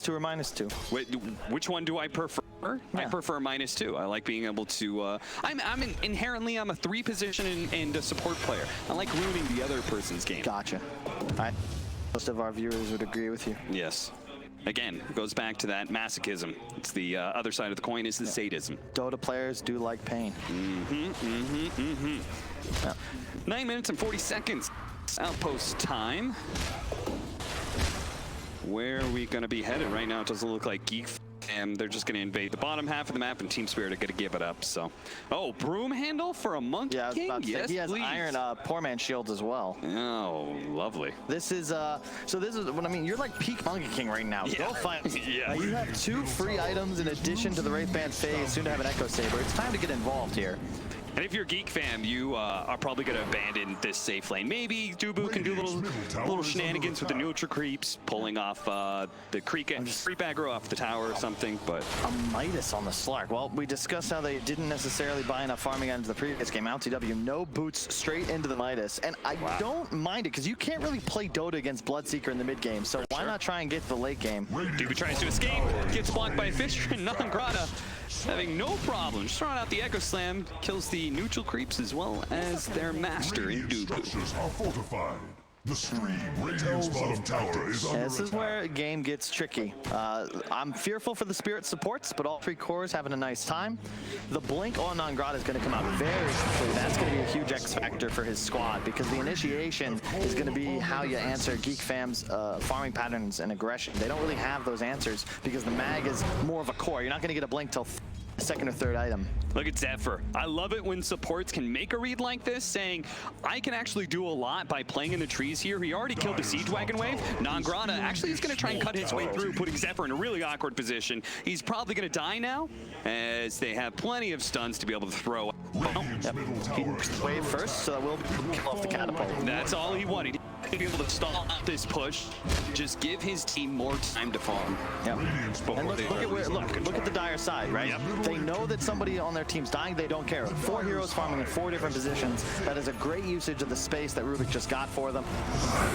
2 or -2. Wait, which one do I prefer? Yeah. I prefer -2. I like being able to. Inherently I'm a 3 position and a support player. I like ruining the other person's game. Gotcha. Most of our viewers would agree with you. Yes. Again, it goes back to that masochism. It's the other side of the coin is the sadism. Dota players do like pain. Yeah. 9 minutes and 40 seconds. Outpost time. Where are we going to be headed right now? It doesn't look like Geek Fam. They're just going to invade the bottom half of the map, and Team Spirit are going to give it up. So, oh, broom handle for a Monkey King? Yeah, yes, he has please. iron poor man shields as well. Oh, lovely. This is so this is what I mean. You're like peak Monkey King right now. Yeah. Go fight. Yeah. You have 2 free items in addition to the Wraith Band phase. Soon to have an Echo Saber. It's time to get involved here. And if you're Geek Fam, you are probably going to abandon this safe lane. Maybe Dubu can do little shenanigans with the neutral creeps, pulling off the creep aggro off the tower or something, but... A Midas on the Slark. Well, we discussed how they didn't necessarily buy enough farming into the previous game. LTW, no boots, straight into the Midas. And I don't mind it, because you can't really play Dota against Bloodseeker in the mid game, so why not try and get the late game? Dubu tries to escape, gets blocked by a Fisher, and Nangrata having no problem. Just throwing out the Echo Slam, kills the neutral creeps as well as their master in Dubu. The stream Radiant's bottom tower is under This is where a game gets tricky. I'm fearful for the Spirit supports, but all 3 cores having a nice time. The blink on Nangrata is going to come out very quickly. That's going to be a huge X factor for his squad, because the initiation is going to be how you answer Geek Fam's farming patterns and aggression. They don't really have those answers because the mag is more of a core. You're not going to get a blink till 2nd or 3rd item. Look at Zephyr. I love it when supports can make a read like this, saying, I can actually do a lot by playing in the trees here. He already killed the Siege Wagon wave. Nangrata actually is going to try and cut his way through, putting Zephyr in a really awkward position. He's probably going to die now, as they have plenty of stuns to be able to throw. Yep. He wave first, so that will kill off the catapult. That's all he wanted. To be able to stall out this push, just give his team more time to farm. Yep. And look at the dire side, right? Yep. They know that somebody on their team's dying. They don't care. 4 heroes farming in 4 different positions. That is a great usage of the space that Rubik just got for them.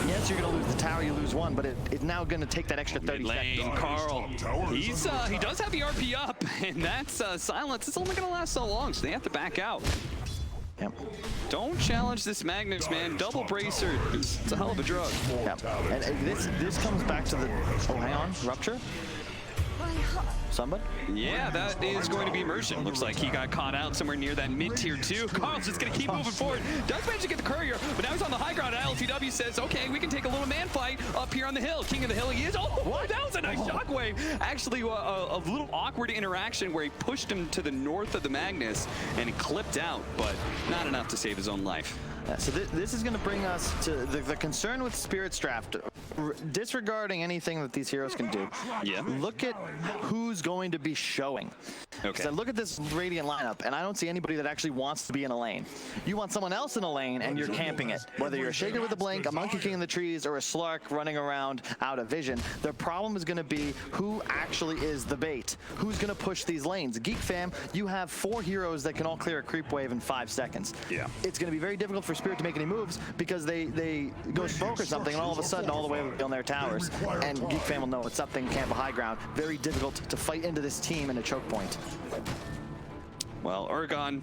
Yes, you're going to lose the tower. You lose 1, but it's now going to take that extra 30 seconds. Carl, he does have the RP up, and that's silence. It's only going to last so long, so they have to back out. Yep. Don't challenge this Magnus, man. Double bracer. It's a hell of a drug. Yep. And this comes back to the... Oh, hang on. Rupture? Somebody? Yeah, that is going to be Immersion. Looks like he got caught out somewhere near that mid-tier 2. Carl's just going to keep moving forward. Does manage to get the courier, but now he's on the high ground. LTW says, okay, we can take a little man fight up here on the hill. King of the hill he is. Oh, that was a nice shockwave. Actually, a little awkward interaction where he pushed him to the north of the Magnus and he clipped out, but not enough to save his own life. Yeah, so this is going to bring us to the concern with Spirit's draft. Disregarding anything that these heroes can do, look at who's going to be showing. Okay. So look at this Radiant lineup, and I don't see anybody that actually wants to be in a lane. You want someone else in a lane, and you're camping it. Whether you're a Shaker with a blink, a Monkey King in the trees, or a Slark running around out of vision, the problem is going to be who actually is the bait. Who's going to push these lanes? Geek Fam, you have 4 heroes that can all clear a creep wave in 5 seconds. Yeah. It's going to be very difficult for Spirit to make any moves because they go smoke or something, and all of a sudden all the way on their towers. And Geek Fam will know it's up, they can camp a high ground. Very difficult to fight into this team in a choke point. Well, Urgon,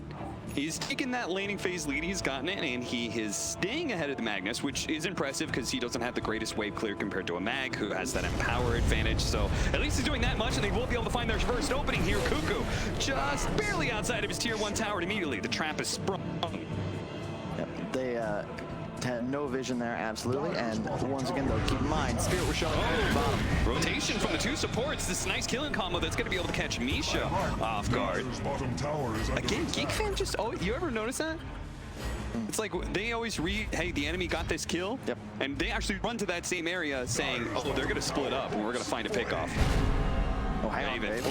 he's taken that laning phase lead, he's gotten it, and he is staying ahead of the Magnus, which is impressive because he doesn't have the greatest wave clear compared to a Mag, who has that empower advantage. So at least he's doing that much, and they will be able to find their first opening here. KUKU just barely outside of his tier 1 tower, and immediately the trap is sprung. Yep, they had no vision there, absolutely. And once again, though, keep in mind, Spirit were showing at the bottom. Rotation from the 2 supports. This nice killing combo that's going to be able to catch Misha off guard. Again, Geek Fam just... Oh, you ever notice that? It's like they always read, hey, the enemy got this kill. Yep. And they actually run to that same area saying, oh, they're going to split up and we're going to find a pickoff. Oh, hang on, babe.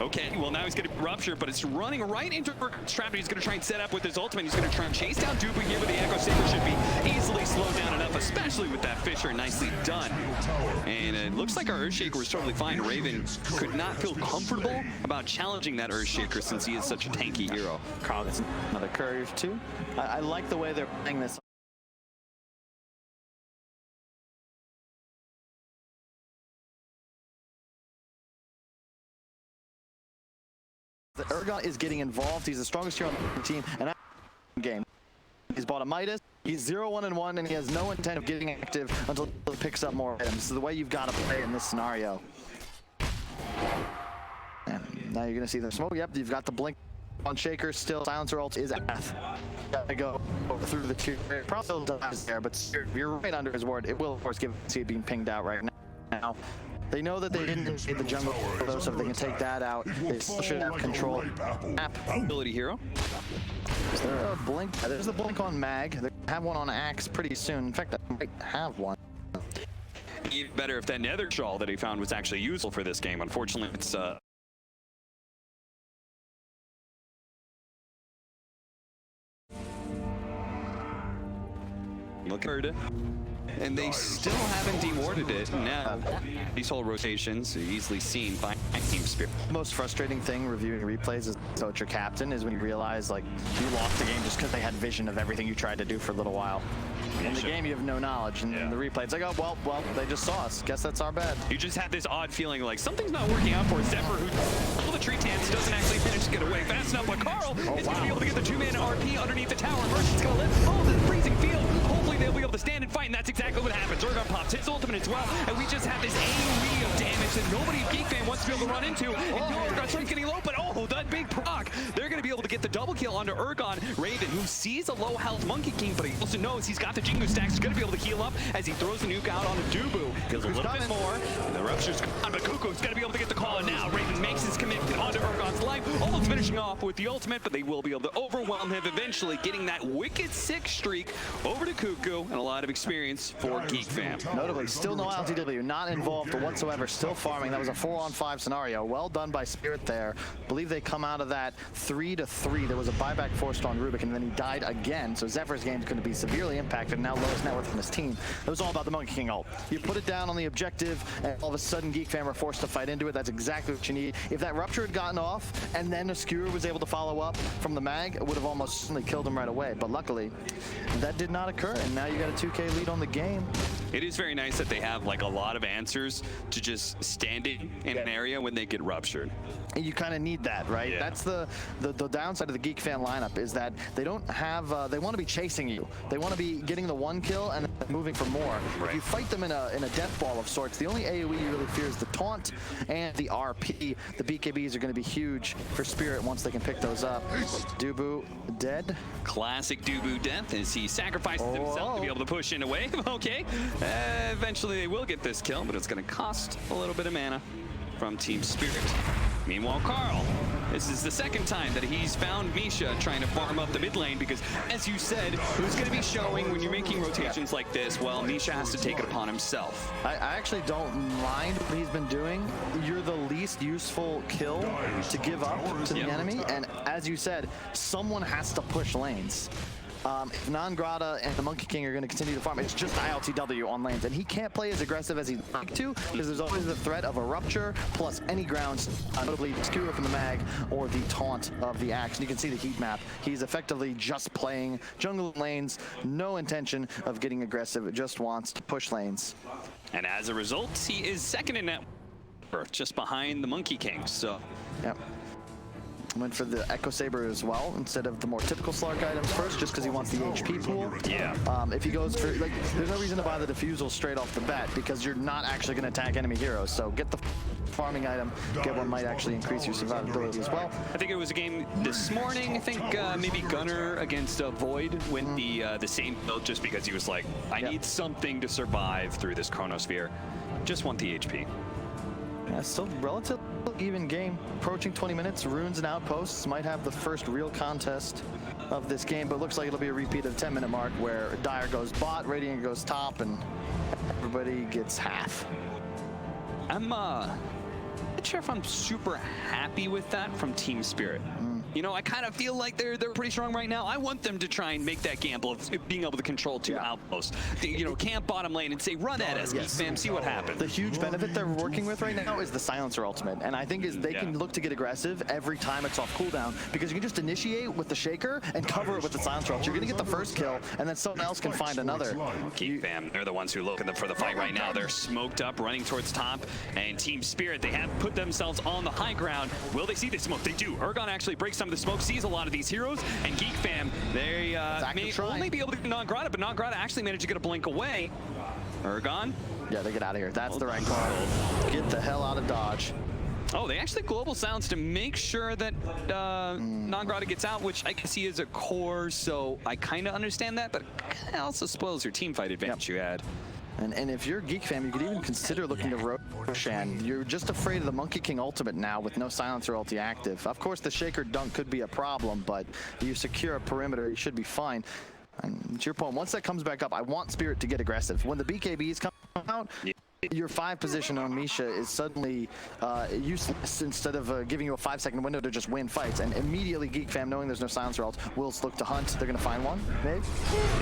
Okay, well now he's going to rupture, but it's running right into Urgon's trap, and he's going to try and set up with his ultimate. He's going to try and chase down Dubu here with the Echo Saber. Should be easily slowed down enough, especially with that Fisher. Nicely done. And it looks like our Earthshaker was totally fine. Raven could not feel comfortable about challenging that Earthshaker since he is such a tanky hero. Carl gets another courier too. I like the way they're playing this. that Ergon is getting involved. He's the strongest hero on the team, and game. He's bought a Midas. He's 0-1-1, and he has no intent of getting active until he picks up more items. This is the way you've got to play in this scenario. And now you're gonna see the smoke. Yep, you've got the blink on Shaker still. Silencer ult is F. Gotta go through the two. Probably still dies there, but you're right under his ward. It will, of course, give it being pinged out right now. They know that they didn't invade the jungle, though, so if they can take that out, they still should have control. Ability hero. Is there a blink? There's the blink on Mag. They have one on Axe pretty soon. In fact, I might have one. Even better if that nether shawl that he found was actually useful for this game. Unfortunately, it's look at it. And they still haven't dewarded it. Now, these whole rotations are easily seen by Team Spirit. The most frustrating thing reviewing replays as coach or captain is when you realize, like, you lost the game just because they had vision of everything you tried to do for a little while. In the game, you have no knowledge, and in the replay, it's like, oh, well, they just saw us. Guess that's our bad. You just have this odd feeling like something's not working out for Zephyr, who all the tree tans doesn't actually manage to get away fast enough, but Carl is going to be able to get the two-man RP underneath the tower. Merchant's going to live. Oh, the freezing field. Hopefully they'll be able to stand and fight, and that's exactly what happens. Ergon pops his ultimate as well, and we just have this AoE of damage that nobody in Geek Fan wants to be able to run into. And Ergon starts getting low, but oh, that big proc. They're going to be able to get the double kill onto Ergon. Raven, who sees a low health Monkey King, but he also knows he's got the Jingu stacks. He's going to be able to heal up as he throws the nuke out on the Dubu. Kills a little bit more. And the Rupture's gone, but KUKU's going to be able to get the call, and now Raven makes his commitment onto Ergon's life, almost finishing off with the ultimate, but they will be able to overwhelm him eventually, getting that wicked 6 streak over to KUKU, and a lot of experience for Geek Fam. Notably, still no LTW, not involved whatsoever, still farming. That was a 4-on-5 scenario. Well done by Spirit there. I believe they come out of that 3-3. There was a buyback forced on Rubik, and then he died again, so Zephyr's game is going to be severely impacted, now lowest net worth in his team. It was all about the Monkey King ult. You put it down on the objective, and all of a sudden Geek Fam are forced to fight into it. That's exactly what you need. If that Rupture had gotten off, and then a Skewer was able to follow up from the Mag, it would have almost certainly killed him right away. But luckily, that did not occur, and now you got a 2K lead on the game. It is very nice that they have like a lot of answers to just standing in an area when they get ruptured. And you kind of need that, right? Yeah. That's the downside of the Geek Fan lineup, is that they don't have, they want to be chasing you. They want to be getting the one kill and then moving for more. Right. If you fight them in a death ball of sorts, the only AoE you really fear is the taunt and the RP. The BKBs are going to be huge for Spirit once they can pick those up. Dubu dead. Classic Dubu death as he sacrifices himself to be able to push in a wave. Okay, eventually they will get this kill, but it's going to cost a little bit of mana from Team Spirit. Meanwhile, Carl, this is the second time that he's found Misha trying to farm up the mid lane because, as you said, who's going to be showing when you're making rotations like this? Well, Misha has to take it upon himself. I actually don't mind what he's been doing. You're the least useful kill to give up to the enemy, and as you said, someone has to push lanes. If Non-Grata and the Monkey King are going to continue to farm, it's just ILTW on lanes, and he can't play as aggressive as he'd like to because there's always the threat of a Rupture plus any grounds, notably Skewer from the Mag or the taunt of the Axe. And you can see the heat map. He's effectively just playing jungle lanes, no intention of getting aggressive, just wants to push lanes. And as a result, he is second in net worth, just behind the Monkey King. So, yep. Went for the Echo Saber as well instead of the more typical Slark items first, just because he wants the HP pool. Yeah. If he goes for, like, there's no reason to buy the Diffusal straight off the bat because you're not actually going to attack enemy heroes. So get the farming item, get what might actually increase your survivability as well. I think it was a game this morning. I think maybe Gunner against Void went the same build just because he was like, I need something to survive through this Chronosphere. Just want the HP. Yeah, still relatively even game. Approaching 20 minutes, Runes and Outposts might have the first real contest of this game, but it looks like it'll be a repeat of the 10-minute mark where Dire goes bot, Radiant goes top, and everybody gets half. I'm not sure if I'm super happy with that from Team Spirit. You know, I kind of feel like they're pretty strong right now. I want them to try and make that gamble of being able to control two outposts. You know, camp bottom lane and say, run at us, fam, see what happens. The huge benefit they're working with right now is the silencer ultimate, and I think is they can look to get aggressive every time it's off cooldown, because you can just initiate with the shaker and cover it with the silencer ult. You're gonna get the first kill, and then someone else can find another. Geek fam, they're the ones who look for the fight right now. They're smoked up, running towards top, and Team Spirit, they have put themselves on the high ground. Will they see the smoke? They do. Ergon actually breaks some of the smoke, sees a lot of these heroes, and Geek fam, they may only be able to get Nongrata, but Nongrata actually managed to get a blink away. Ergon? Yeah, they get out of here. That's the right call. Get the hell out of Dodge. Oh, they actually global sounds to make sure that Nongrata gets out, which I can see as a core, so I kind of understand that, but it also spoils your team fight advantage you had. And if you're Geek fam, you could even consider looking to Roshan. You're just afraid of the Monkey King ultimate now with no silencer ulti active. Of course, the Shaker dunk could be a problem, but you secure a perimeter, you should be fine. And to your point, once that comes back up, I want Spirit to get aggressive. When the BKBs come out, your 5 position on Misha is suddenly useless instead of giving you a 5-second window to just win fights. And immediately Geek fam, knowing there's no silencer ult, will look to hunt. They're going to find one, maybe?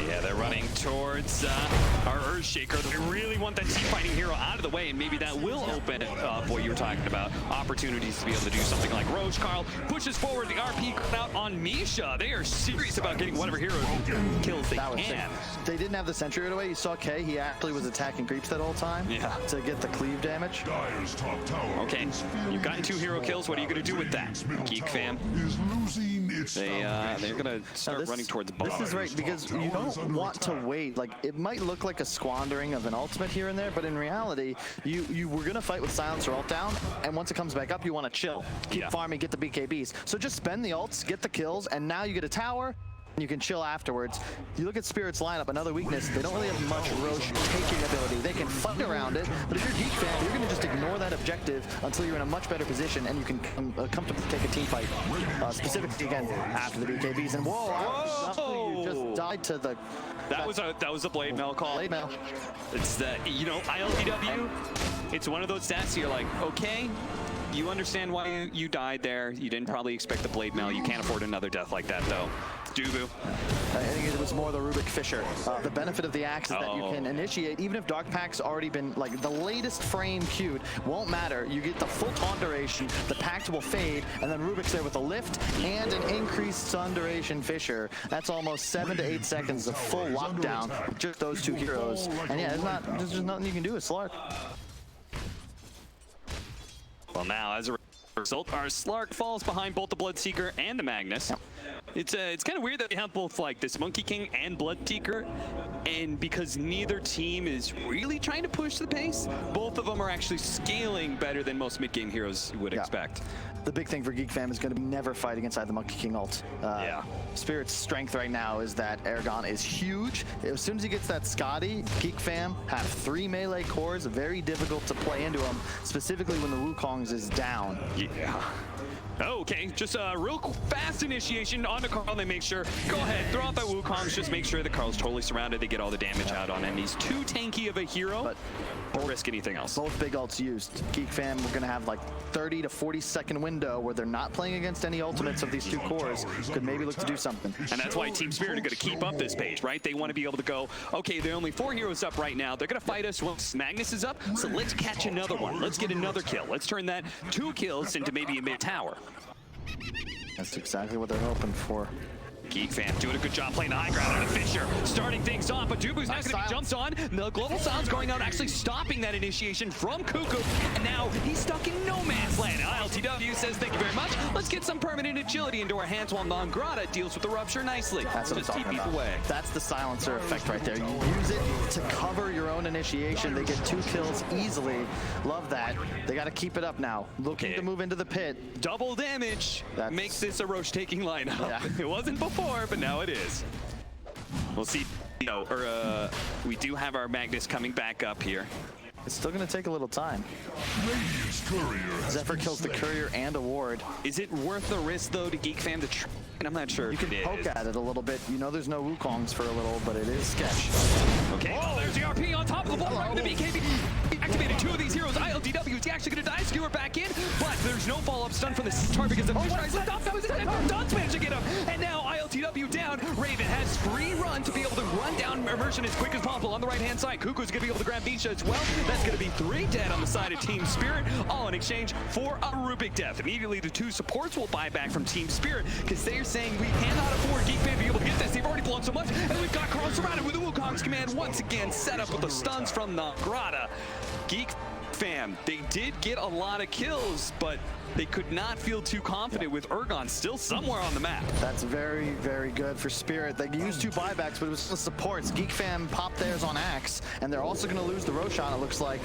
Yeah, they're running towards our Earthshaker. They really want that team-fighting hero out of the way, and maybe that will open up what you were talking about, opportunities to be able to do something like Roche. Carl pushes forward, the RP out on Misha. They are serious about getting whatever hero kills they can. They didn't have the sentry right away. You saw K, he actually was attacking creeps that whole time. Yeah. To get the cleave damage. Okay, you've gotten 2 hero kills. What are you going to do with that, Geek fam? They're going to start running towards bottom. This is right, because you don't want to wait. Like, it might look like a squandering of an ultimate here and there, but in reality, you were going to fight with silencer ult down, and once it comes back up, you want to chill. Keep farming, get the BKBs. So just spend the ults, get the kills, and now you get a tower, you can chill afterwards. You look at Spirit's lineup, another weakness, they don't really have much Roche taking ability. They can fight around it, but if you're Geek fan, you're going to just ignore that objective until you're in a much better position and you can comfortably take a team fight, specifically again after the BKBs. And whoa, you just died to the... That was a blade mail call. Blade mail. It's the, you know, ILTW, it's one of those stats you're like, okay, you understand why you died there. You didn't probably expect the blade mail. You can't afford another death like that, though. Dubu. I think it was more the Rubik Fisher. The benefit of the axe is that you can initiate, even if Dark Pack's already been, like, the latest frame queued, won't matter. You get the full taunt duration, the Pact will fade, and then Rubik's there with a lift and an increased stun duration Fisher. That's almost 7 to 8 seconds of full lockdown with just those 2 heroes. And yeah, there's just nothing you can do with Slark. Well, now, as a result, our Slark falls behind both the Bloodseeker and the Magnus. It's kind of weird that we have both like this Monkey King and Bloodseeker, and because neither team is really trying to push the pace, both of them are actually scaling better than most mid-game heroes would expect. The big thing for Geek fam is going to be never fighting inside the Monkey King ult. Spirit's strength right now is that Aragon is huge. As soon as he gets that Scotty, Geek fam have 3 melee cores, very difficult to play into them, specifically when the Wukongs is down. Yeah. Okay, just a real fast initiation onto Carl. They make sure, go ahead, throw out that Wukong's, just make sure that Carl's totally surrounded. They get all the damage out on him. He's too tanky of a hero. But don't risk anything else. Both big ults used. Geek fam, we're going to have like 30 to 40 second window where they're not playing against any ultimates of these 2 cores. Could maybe look to do something. And that's why Team Spirit are going to keep up this pace, right? They want to be able to go, okay, there are only 4 heroes up right now. They're going to fight us once Magnus is up, so let's catch another one. Let's get another kill. Let's turn that 2 kills into maybe a mid-tower. That's exactly what they're hoping for. Geek fam doing a good job playing the high ground out of Fisher, starting things off, but Dubu's not going to be jumped on. The global sounds going out, actually stopping that initiation from KUKU, and now he's stuck in no man's land. ILTW says thank you very much. Let's get some permanent agility into our hands while Nongrata deals with the rupture nicely. That's what just I'm talking about. Away. That's the silencer effect right there. You use it to cover your own initiation. They get 2 kills easily. Love that. They got to keep it up now. Looking to move into the pit. Double damage makes this a Roche taking lineup. Yeah. It wasn't before, but now it is. We'll see. You know, we do have our Magnus coming back up here. It's still going to take a little time. Zephyr kills the courier and a ward. Is it worth the risk, though, to Geek fam to try? I'm not sure. You can poke at it a little bit. You know there's no Wukongs for a little, but it is sketch. Okay, well, there's the RP on top of the wall. Right, the BKB activated 2 of these heroes. ILDW actually going to die. Skewer back in, but there's no follow-up stun from the tar because of that was it. Duns managed to get him, and now ILTW down. Raven has free run to be able to run down Immersion as quick as possible on the right-hand side. KUKU's going to be able to grab Visha as well. That's going to be 3 dead on the side of Team Spirit, all in exchange for a Rubik death. Immediately, the 2 supports will buy back from Team Spirit because they're saying we cannot afford GeekFam to be able to get this. They've already blown so much, and we've got Carl surrounded with the Wukong's command once again, set up with the stuns from Nagrata. GeekFam, they did get a lot of kills, but they could not feel too confident with Ergon still somewhere on the map. That's very, very good for Spirit. They used 2 buybacks, but it was the supports. GeekFam popped theirs on Axe, and they're also going to lose the Roshan, it looks like.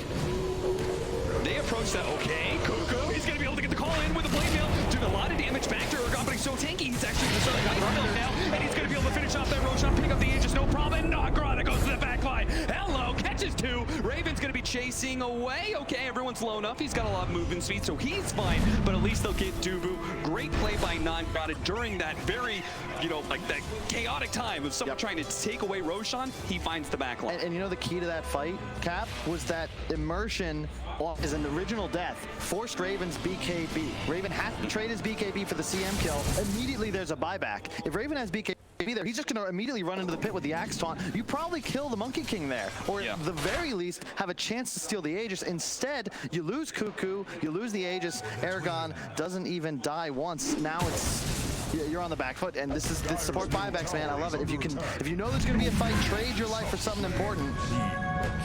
They approach that, okay, KUKU, he's going to be able to get the call in with the blade mail, doing a lot of damage back to Ergon, but he's so tanky, he's actually the Southern Ice Build now, and he's going to be able to finish off that Roshan, pick up the Aegis, no problem, and Nagrata goes to the backline. Hello, catches 2, Raven's going to be chasing away, okay, everyone's low enough, he's got a lot of movement speed, so he's fine, but at least they'll get Dubu. Great play by Nagrata during that very, like that chaotic time of someone trying to take away Roshan, he finds the backline. And you know the key to that fight, Cap, was that Immersion is an original death, forced Raven's BKB. Raven had to trade his BKB for the CM kill. Immediately there's a buyback. If Raven has BKB there, he's just going to immediately run into the pit with the Axe Taunt. You probably kill the Monkey King there, or at the very least have a chance to steal the Aegis. Instead, you lose KUKU, you lose the Aegis. Ergon doesn't even die once. Now you're on the back foot, and this support buybacks, man. I love it. If you know there's going to be a fight, trade your life for something important.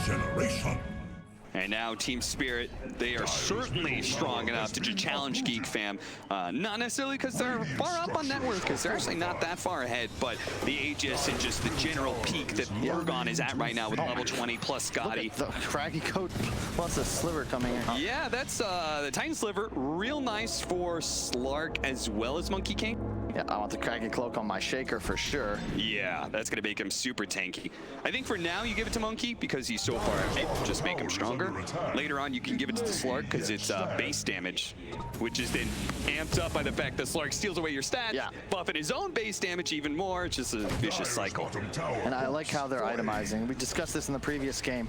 Generation. And now Team Spirit, they are certainly strong enough to challenge GeekFam. Not necessarily because they're far up on net worth, because they're actually not that far ahead, but the Aegis and just the general peak that Ergon is at right now with level 20 plus Scotty. The craggy coat plus a sliver coming in. Yeah, that's the Titan Sliver. Real nice for Slark as well as Monkey King. Yeah, I want the craggy cloak on my shaker for sure. Yeah, that's going to make him super tanky. I think for now you give it to Monkey because he's so far ahead. Just make him stronger. Later on you can give it to the Slark because it's base damage, which is then amped up by the fact that Slark steals away your stats, buffing his own base damage even more. It's just a vicious cycle. And I like how they're itemizing. We discussed this in the previous game.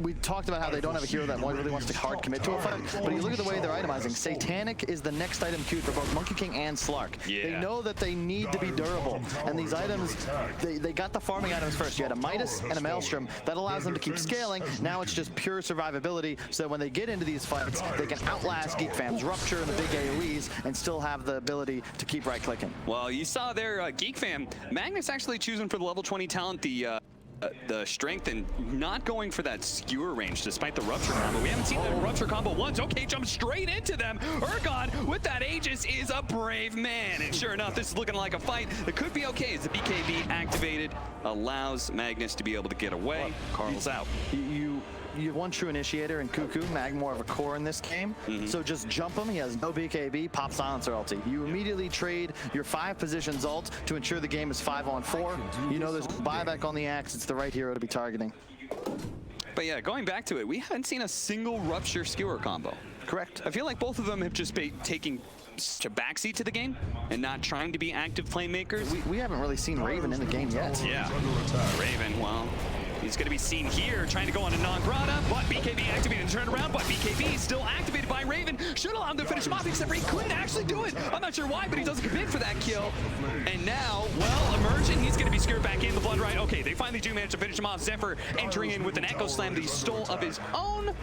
We talked about how they don't have a hero that really wants to hard commit to a fight, but you look at the way they're itemizing. Satanic is the next item queued for both Monkey King and Slark. Yeah. They know that they need to be durable, and these items, they got the farming items first. You had a Midas and a Maelstrom. That allows them to keep scaling. Now it's just pure survivability, so that when they get into these fights, they can outlast GeekFam's Rupture and the big AoEs and still have the ability to keep right-clicking. Well, you saw there, GeekFam, Magnus actually choosing for the level 20 talent, the strength and not going for that skewer range despite the Rupture combo. We haven't seen the Rupture combo once. Okay, jump straight into them. Ergon with that Aegis is a brave man. And sure enough, this is looking like a fight that could be okay as the BKB activated allows Magnus to be able to get away. Carl's out. You have one true initiator in KUKU, Mag more of a core in this game. So just jump him, he has no BKB, pop silencer ulti. You immediately trade your 5 positions ult to ensure the game is 5-on-4. You know there's a buyback on the Axe, it's the right hero to be targeting. But yeah, going back to it, we haven't seen a single Rupture Skewer combo. Correct. I feel like both of them have just been taking a backseat to the game and not trying to be active playmakers. We haven't really seen Raven in the game yet. Yeah, Raven, well, he's going to be seen here trying to go on a Nagrata, but BKB activated and turned around, but BKB still activated by Raven. Should allow him to finish him off, except for he couldn't actually do it. I'm not sure why, but he doesn't commit for that kill. And now, well, Immersion, he's going to be scared back in the Blood Ride. Okay, they finally do manage to finish him off. Zephyr entering in with an Echo Slam that he stole of his own.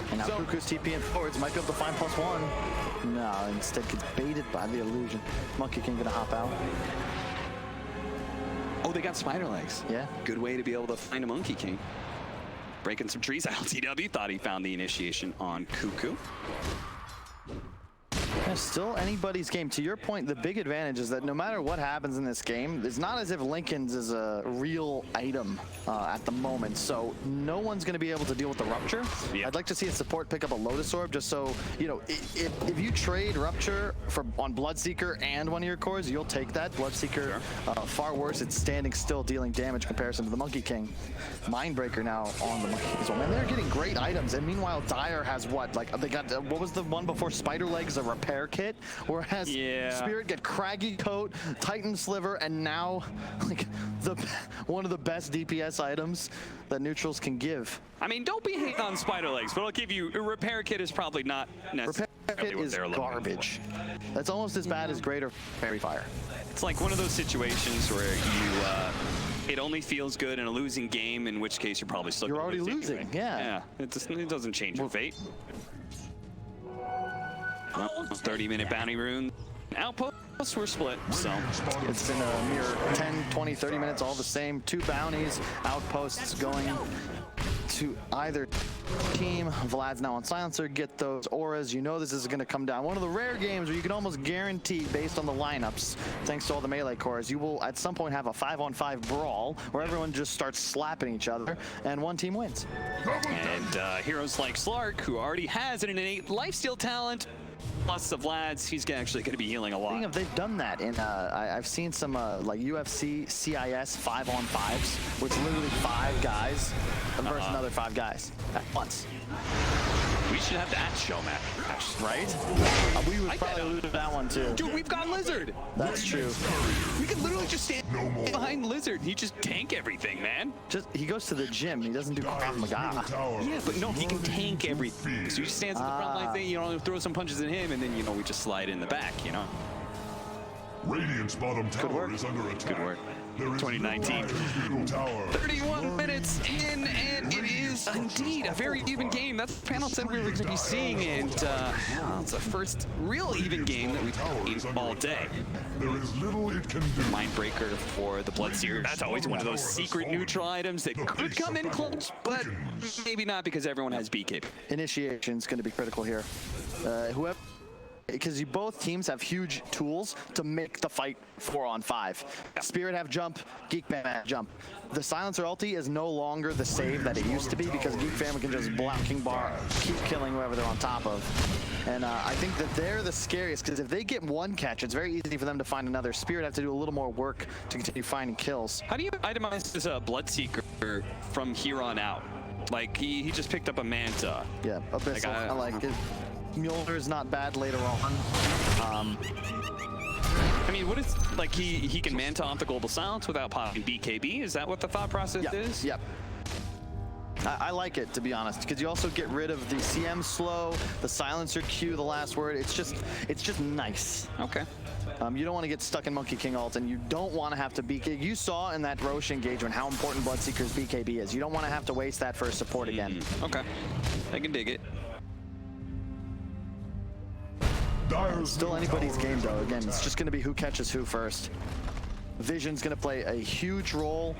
And now KUKU's TPing forwards, might be able to find +1. No, instead gets baited by the illusion. Monkey King gonna hop out. Oh, they got spider legs. Yeah. Good way to be able to find a Monkey King. Breaking some trees. LTW thought he found the initiation on KUKU. Yeah, still anybody's game. To your point, the big advantage is that no matter what happens in this game, it's not as if Lincoln's is a real item at the moment, so no one's going to be able to deal with the Rupture. Yeah. I'd like to see a support pick up a Lotus Orb just so, you know, if you trade Rupture on Bloodseeker and one of your cores, you'll take that. Bloodseeker, far worse, it's standing still, dealing damage comparison to the Monkey King. Mindbreaker now on the Monkey King as well. Man, they're getting great items, and meanwhile, Dire has what? Like, they got, what was the one before Spider Legs, a repair repair kit, whereas Spirit get Craggy Coat, Titan Sliver, and now like one of the best DPS items that neutrals can give. I mean, don't be hating on Spider Legs, but I'll give you a repair kit is probably not necessarily Repair kit is garbage. That's almost as bad as Greater Fairy Fire. It's like one of those situations where it only feels good in a losing game, in which case you're probably still already losing. Anyway. Yeah. It doesn't change your fate. 30-minute bounty rune. Outposts were split, so it's been a mere 10, 20, 30 minutes, all the same. 2 bounties, outposts going to either team. Vlad's now on silencer. Get those auras. You know this is going to come down. One of the rare games where you can almost guarantee, based on the lineups, thanks to all the melee cores, you will at some point have a 5-on-5 brawl where everyone just starts slapping each other and one team wins. And heroes like Slark, who already has an innate lifesteal talent, plus the Vlad's, he's actually going to be healing a lot. Speaking of, they've done that in, I've seen some like UFC, CIS 5-on-5s, which literally 5 guys versus another 5 guys at once. We should have that show match, right? We would probably lose that one too. Dude, we've got Lizard. That's true. We could literally just stand behind Lizard. He just tank everything, man. He goes to the gym. He doesn't do Krav Maga. Yeah, but no, he can tank everything. So he just stands at the front line thing, you know, throw some punches at him, and then, you know, we just slide in the back, you know. Radiant's bottom tower is under attack. Good work. 2019. 31 minutes in, and it is indeed a very even game. That's what the panel said we were going to be seeing, and it's the first real even game that we've seen all day. There is little it can do. Mindbreaker for the Bloodseeker. That's always one of those secret neutral items that could come in clutch, but maybe not because everyone has BKB. Initiation's going to be critical here. Whoever. Because both teams have huge tools to make the fight 4-on-5. Spirit have jump, Geek Fam have jump. The Silencer ulti is no longer the save that it used to be because Geek Fam can just blocking bar, keep killing whoever they're on top of. And I think that they're the scariest because if they get one catch, it's very easy for them to find another. Spirit have to do a little more work to continue finding kills. How do you itemize this Bloodseeker from here on out? Like, he just picked up a Manta. Yeah, Abyssal. I like it. Mjolnir is not bad later on. I mean, what is, like, he can Manta off the Global Silence without popping BKB? Is that what the thought process is? Yep. I like it, to be honest, because you also get rid of the CM slow, the silencer Q, the last word. It's just nice. Okay. You don't want to get stuck in Monkey King ult, and you don't want to have to BKB. You saw in that Roche engagement how important Bloodseeker's BKB is. You don't want to have to waste that for a support again. Okay. I can dig it. Still anybody's game, though. Again, it's just going to be who catches who first. Vision's going to play a huge role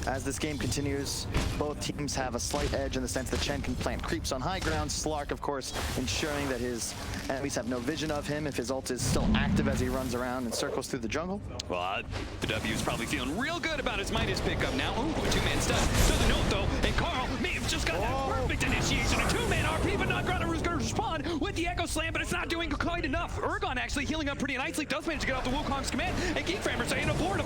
as this game continues. Both teams have a slight edge in the sense that Chen can plant creeps on high ground. Slark, of course, ensuring that his enemies have no vision of him if his ult is still active as he runs around and circles through the jungle. Well, the W is probably feeling real good about his Midas pickup now. Ooh, a 2-man stun. Doesn't know it, though, and Carl may have just got that perfect initiation. A 2-man RP, but not Granaru's going to respond with the Echo Slam, but it's not doing quite enough. Urgon actually healing up pretty nicely. Does manage to get off the Wukong's command, and Geek Fam are saying abort.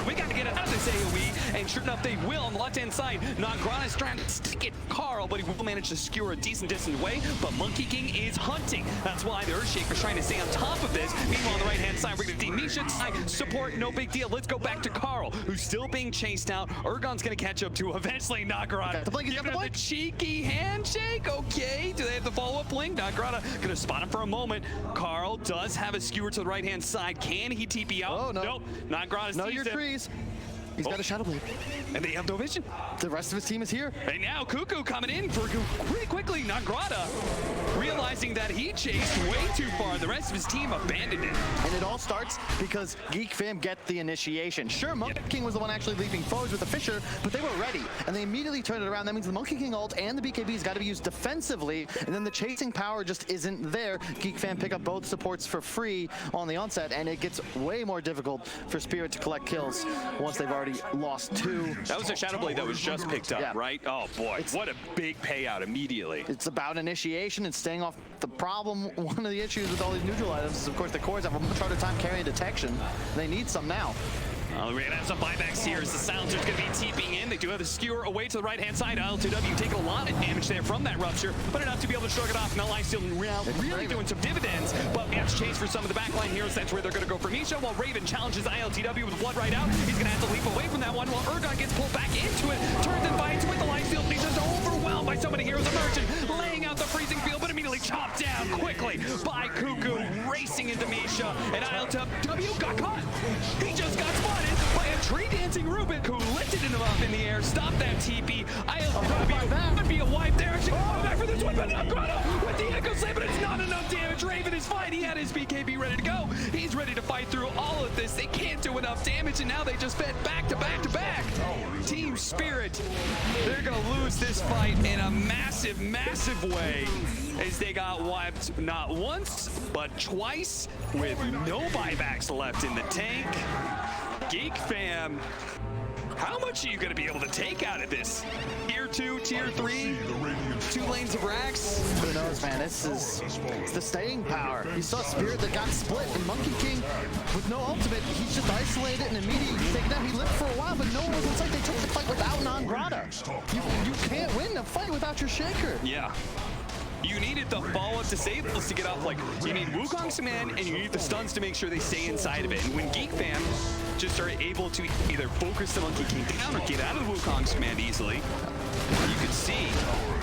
We got to get out of this AoE, and sure enough, they will on the left-hand side. Nagrana's trying to stick it Carl, but he will manage to skewer a decent distance away, but Monkey King is hunting. That's why the Earthshaker's trying to stay on top of this. Meanwhile, on the right-hand side, we're going to see Misha support, no big deal. Let's go back to Carl, who's still being chased out. Urgon's going to catch up to eventually Nagrana. Give him the cheeky handshake. Okay, do they have the follow-up blink? Nagrana going to spot him for a moment. Carl does have a skewer to the right-hand side. Can he TP out? Oh, no. Nope. Nagrana's no, your trees. He's got a Shadow Blade. And they have no vision. The rest of his team is here. And now KUKU coming in for pretty quickly. Nagrana realizing that he chased way too far. The rest of his team abandoned it. And it all starts because Geek Fam get the initiation. Sure, Monkey King was the one actually leaping forwards with the Fisher, but they were ready. And they immediately turned it around. That means the Monkey King ult and the BKB's got to be used defensively. And then the chasing power just isn't there. Geek Fam pick up both supports for free on the onset. And it gets way more difficult for Spirit to collect kills once they've already lost 2. That was a Shadow Blade that was just picked up, right? Oh boy, what a big payout immediately. It's about initiation and staying off the problem. One of the issues with all these neutral items is, of course, the cores have a much harder time carrying detection. They need some now. We're gonna have some buybacks here as the Silencer's gonna be TPing in. They do have the skewer away to the right-hand side. IL2W taking a lot of damage there from that rupture, but enough to be able to shrug it off. Now Lifesteal really doing some dividends, but we have to chase for some of the backline heroes. That's where they're gonna go for Misha, while Raven challenges ILTW with blood right out. He's gonna have to leap away from that one, while Ergon gets pulled back into it, turns and fights with the Lifesteal. He's just overwhelmed by so many heroes emerging, laying out the freezing field, but immediately chopped down quickly by KUKU, racing into Misha, and ILTW got caught. He just got spotted by a tree dancing Rubik who lifted him up in the air, stopped that TP. ILTW would be a wipe there. Actually, going back for this one, but not Grotto with the Echo Slam, but it's not enough damage. Raven is fine. He had his BKB ready to go. He's ready to fight through all of this. They can't do enough damage, and now they just fed back to back to back. Team Spirit, they're going to lose this fight in a massive, massive way, as they got wiped not once, but twice, with no buybacks left in the tank. Geek Fam, how much are you going to be able to take out of this? Tier 2, Tier 3, 2 lanes of racks? Who knows, man? It's the staying power. You saw Spirit that got split, and Monkey King, with no ultimate, he's just isolated and immediately taken down. He lived for a while, but no one was inside. They took the fight without non-Grata. You can't win a fight without your Shaker. Yeah. You needed the follow-up disables to get off. Like, you need Wukong's command, and you need the stuns to make sure they stay inside of it. And when Geek Fam just are able to either focus the Monkey King down or get out of the Wukong's command easily, you could see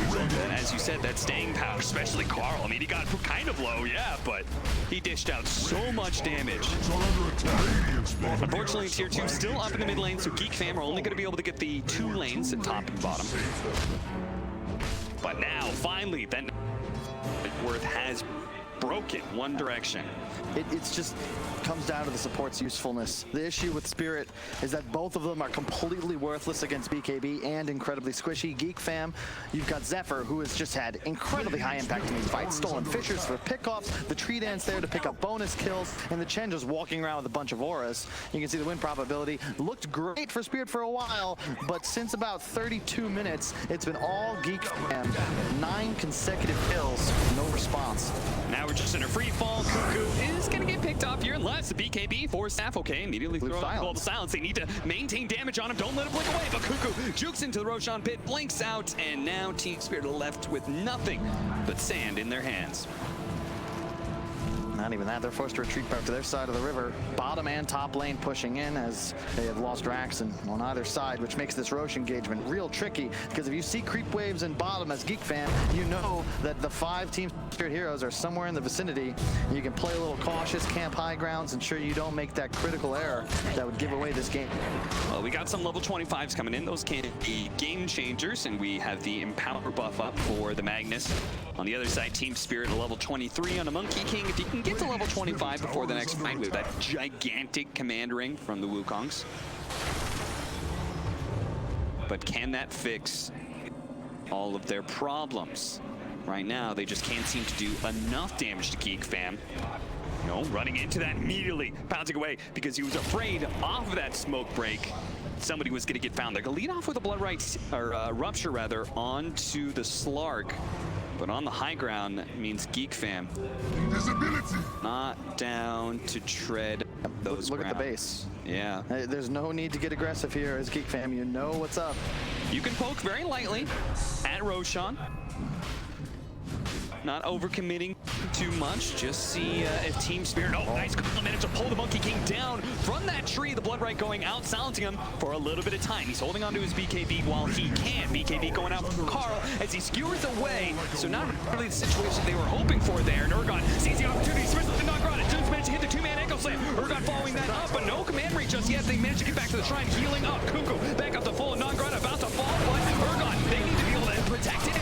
that, as you said, that staying power, especially Carl. I mean, he got kind of low, yeah, but he dished out so much damage. Unfortunately, Tier 2 still up in the mid lane, so Geek Fam are only going to be able to get the 2 lanes at top and bottom. But now, finally, that Worth has broken one direction. It's just comes down to the support's usefulness. The issue with Spirit is that both of them are completely worthless against BKB and incredibly squishy. Geek Fam, you've got Zephyr, who has just had incredibly high impact in these fights. Stolen Fishers for pickoffs, the Tree Dance there to pick up bonus kills, and the Chen just walking around with a bunch of auras. You can see the win probability. Looked great for Spirit for a while, but since about 32 minutes, it's been all Geek Fam. 9 consecutive kills, no response. Now we're just in a free fall. KUKU is going to get picked off here unless the BKB for staff. Okay, immediately throw out Global Silence. They need to maintain damage on him. Don't let him blink away. But KUKU jukes into the Roshan pit, blinks out, and now Team Spirit left with nothing but sand in their hands. Not even that, they're forced to retreat back to their side of the river. Bottom and top lane pushing in as they have lost racks on either side, which makes this Roche engagement real tricky, because if you see creep waves in bottom as Geek Fan, you know that the 5 Team Spirit heroes are somewhere in the vicinity. You can play a little cautious, camp high grounds, ensure you don't make that critical error that would give away this game. Well, we got some level 25s coming in. Those can be game changers, and we have the Empower buff up for the Magnus. On the other side, Team Spirit a level 23 on a Monkey King. If you can get to level 25 before the next fight with that gigantic command ring from the Wukongs. But can that fix all of their problems? Right now, they just can't seem to do enough damage to Geek Fam. No, running into that immediately, bouncing away because he was afraid off of that smoke break. Somebody was going to get found. They're going to lead off with a blood right, or rupture rather, onto the Slark. But on the high ground means Geek Fam not down to tread those Look ground. at the base. Yeah. There's no need to get aggressive here as Geek Fam. You know what's up. You can poke very lightly at Roshan. Not overcommitting too much. Just see if Team Spirit. Oh, nice couple of minutes to pull the Monkey King down from that tree. The blood right going out, silencing him for a little bit of time. He's holding onto his BKB while he can. BKB going out from Carl as he skewers away. So not really the situation they were hoping for there. And Ergon sees the opportunity. Smith with the non-grata. Just managed to hit the 2-man ankle slam. Ergon following that up, but no command reach just yet. They managed to get back to the shrine, healing up. KUKU back up to full non-grata, about to fall. But Ergon, they need to be able to protect it.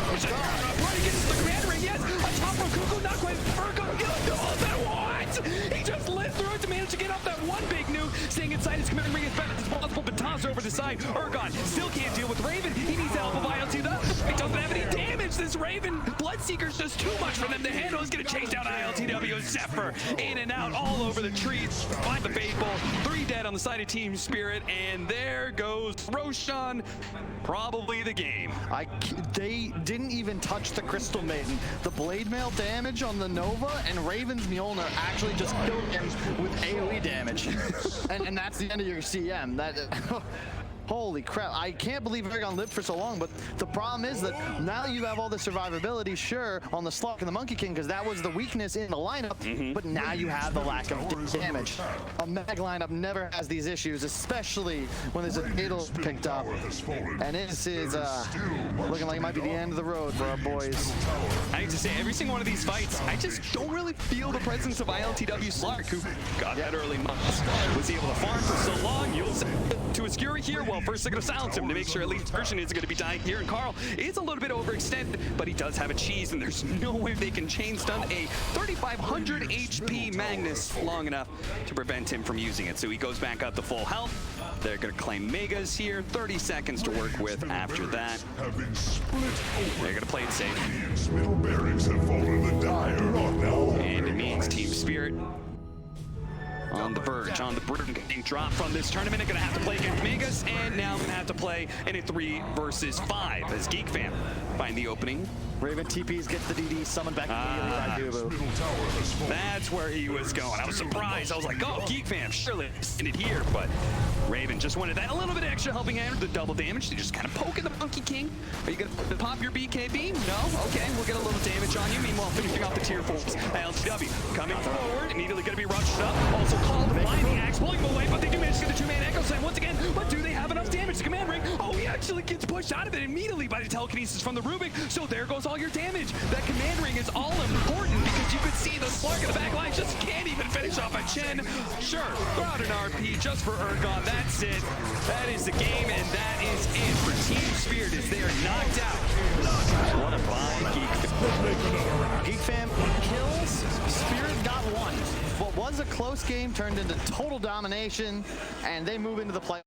Blood against the command ring. Yes, a top from KUKU, not quite. Ergon killing the all that. What? He just lived through it to manage to get off that one big nuke. Staying inside his command ring as fast as possible, but tossed over the side. Ergon still can't deal with Raven. He needs the help of ILTW. He doesn't have any damage. This Raven Bloodseeker's just too much for them to handle. He's going to chase down ILTW. Zephyr in and out all over the trees. Find the Fable. 3 dead on the side of Team Spirit. And there goes Roshan. Probably the game. I they didn't even touch the Crystal Maiden. The Blade Mail damage on the Nova and Raven's Mjolnir actually just killed him with AoE damage. and that's the end of your CM. That holy crap, I can't believe Aragon lived for so long, but the problem is that now you have all the survivability, sure, on the Slug and the Monkey King, because that was the weakness in the lineup, but now you have the lack of damage. A Mag lineup never has these issues, especially when there's a Fatal picked up. And this is looking like it might be the end of the road for our boys. I hate to say, every single one of these fights, I just don't really feel the presence of ILTW Slark, who got that early months. Was he able to farm for so long? You'll say to Ascuri here. Well, first they're going to silence him to make sure at least Christian isn't going to be dying here. And Carl is a little bit overextended, but he does have a cheese, and there's no way they can chain stun a 3,500 HP Magnus long enough to prevent him from using it. So he goes back up to full health. They're going to claim Megas here. 30 seconds to work with after that. They're going to play it safe. Middle barracks have fallen the dire now. And it means Team Spirit on the verge, on the brink, getting dropped from this tournament. They're going to have to play against Megas, and now going to have to play in a 3 versus 5 as Geek Fam find the opening. Raven TPs, gets the DD, summoned back immediately by Dubu. That's where he was going. I was surprised. I was like, oh, Geek Fam, surely send it here, but Raven just wanted that a little bit extra helping hand with the double damage. They just kind of poking the Monkey King. Are you going to pop your BKB? No? Okay, we'll get a little damage on you. Meanwhile, finishing off the tier 4s. LTW coming forward, immediately going to be rushed up. Also called blinding axe, pulling him away, but they do manage to get the 2-man Echo Slam once again. But do they have enough damage? The command ring, oh, he actually gets pushed out of it immediately by the telekinesis from the Rubik. So there goes all your damage. That command ring is all important because you could see the Slark in the back line just can't even finish off a Chen. Sure, throw out an RP just for Ergon. That's it. That is the game, and that is it for Team Spirit as they are knocked out. What a buy, Geek Fam. Geek Fam kills. Spirit got one. What was a close game turned into total domination, and they move into the play.